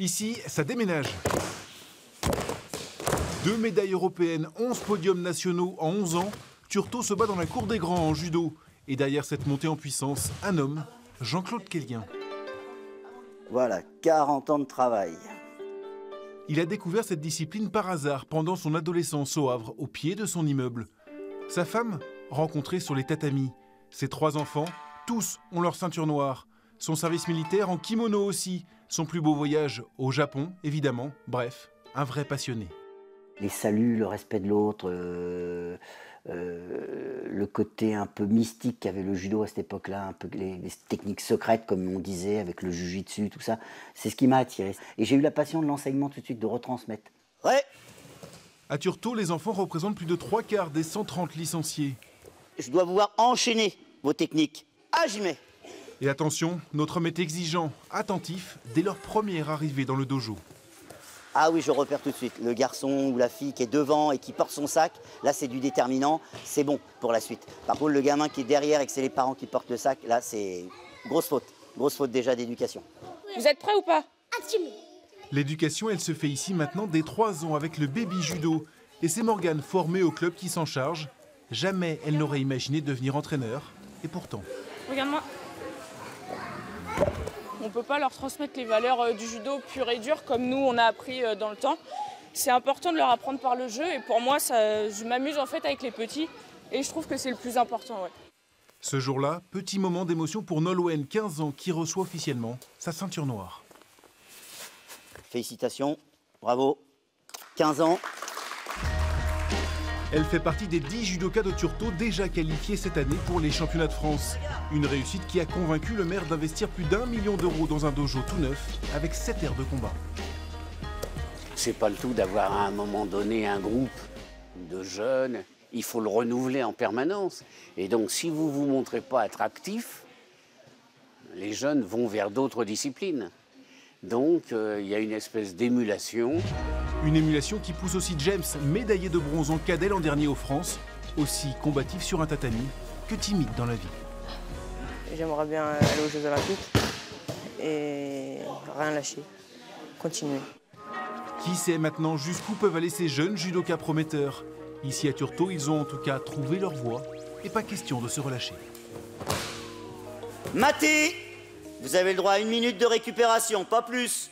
Ici, ça déménage. 2 médailles européennes, 11 podiums nationaux en 11 ans, Turtot se bat dans la cour des grands en judo. Et derrière cette montée en puissance, un homme, Jean-Claude Kellien. Voilà, 40 ans de travail. Il a découvert cette discipline par hasard pendant son adolescence au Havre, au pied de son immeuble. Sa femme, rencontrée sur les tatamis. Ses 3 enfants, tous ont leur ceinture noire. Son service militaire en kimono aussi. Son plus beau voyage au Japon, évidemment. Bref, un vrai passionné. Les saluts, le respect de l'autre, le côté un peu mystique qu'avait le judo à cette époque-là, un peu les techniques secrètes, comme on disait, avec le jujitsu, tout ça, c'est ce qui m'a attiré. Et j'ai eu la passion de l'enseignement tout de suite, de retransmettre. Ouais. À Turtot, les enfants représentent plus de 3/4 des 130 licenciés. Je dois vous voir enchaîner vos techniques. Ah, j'y mets. Et attention, notre homme est exigeant, attentif, dès leur première arrivée dans le dojo. Ah oui, je repère tout de suite. Le garçon ou la fille qui est devant et qui porte son sac, là c'est du déterminant, c'est bon pour la suite. Par contre, le gamin qui est derrière et que c'est les parents qui portent le sac, là c'est grosse faute déjà d'éducation. Vous êtes prêts ou pas? L'éducation, elle se fait ici maintenant dès 3 ans avec le baby judo. Et c'est Morgane, formée au club, qui s'en charge. Jamais elle n'aurait imaginé devenir entraîneur. Et pourtant... Regarde-moi. On ne peut pas leur transmettre les valeurs du judo pur et dur comme nous on a appris dans le temps. C'est important de leur apprendre par le jeu et pour moi je m'amuse en fait avec les petits et je trouve que c'est le plus important. Ouais. Ce jour-là, petit moment d'émotion pour Nolwenn, 15 ans, qui reçoit officiellement sa ceinture noire. Félicitations, bravo, 15 ans. Elle fait partie des 10 judokas de Turtot déjà qualifiés cette année pour les championnats de France. Une réussite qui a convaincu le maire d'investir plus d'1 million d'euros dans un dojo tout neuf avec 7 aires de combat. C'est pas le tout d'avoir à un moment donné un groupe de jeunes. Il faut le renouveler en permanence. Et donc si vous ne vous montrez pas attractif, les jeunes vont vers d'autres disciplines. Donc il y a une espèce d'émulation. Une émulation qui pousse aussi James, médaillé de bronze en cadet l'an dernier aux France, aussi combatif sur un tatami que timide dans la vie. J'aimerais bien aller aux Jeux Olympiques et rien lâcher, continuer. Qui sait maintenant jusqu'où peuvent aller ces jeunes judokas prometteurs? Ici à Turtot, ils ont en tout cas trouvé leur voie et pas question de se relâcher. Maté, vous avez le droit à 1 minute de récupération, pas plus.